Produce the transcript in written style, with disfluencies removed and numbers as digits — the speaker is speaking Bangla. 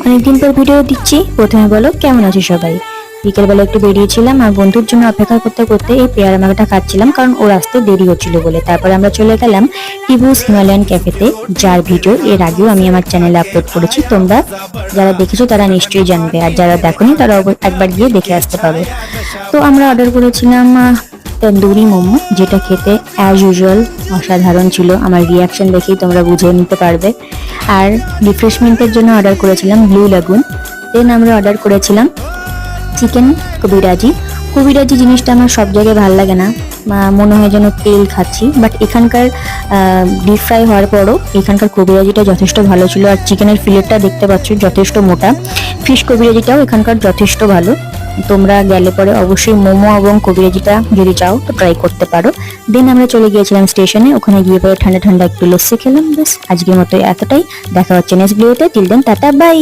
অনেকদিন পর ভিডিও দিচ্ছি। প্রথমে বলো কেমন আছো সবাই। বিকেলবেলা একটু বেরিয়েছিলাম আর বন্ধুর জন্য অপেক্ষা করতে করতে এই পেয়ারা মাখাটা খাচ্ছিলাম, কারণ ওর আসতে দেরি হচ্ছিল বলে। তারপরে আমরা চলে গেলাম টিবুস হিমালয়ান ক্যাফেতে, যার ভিডিও এর আগেও আমি আমার চ্যানেলে আপলোড করেছি। তোমরা যারা দেখেছো তারা নিশ্চয়ই জানবে, আর যারা দেখোনি তারা একবার গিয়ে দেখে আসতে পারো। তো আমরা অর্ডার করেছিলাম তন্দুরি মোমো, যেটা খেতে অ্যাজ ইউজুয়াল অসাধারণ ছিল। আমার রিয়াকশন দেখেই তোমরা বুঝে নিতে পারবে। আর রিফ্রেশমেন্টের জন্য অর্ডার করেছিলাম ব্লু লাগুন। দেন আমরা অর্ডার করেছিলাম চিকেন কবিরাজি। কবিরাজি জিনিসটা আমার সব জায়গায় ভালো লাগে না, মনে হয় যেন তেল খাচ্ছি। বাট এখানকার ডিপ ফ্রাই হওয়ার পরও এখানকার কবিরাজিটা যথেষ্ট ভালো ছিল। আর চিকেনের ফিলেটটা দেখতে পাচ্ছ যথেষ্ট মোটা। ফিশ কবিরাজিটাও এখানকার যথেষ্ট ভালো। তোমরা গেলে পরে অবশ্যই মোমো এবং কবিরাজিটা যদি চাও তো ট্রাই করতে পারো। দেন আমরা চলে গিয়েছিলাম স্টেশনে, ওখানে গিয়ে পরে ঠান্ডা ঠান্ডা একটু লস্যি খেলাম। ব্যাস আজকের মতো এতটাই। দেখা হচ্ছে নেক্সট ভিডিওতে। Till then tata by.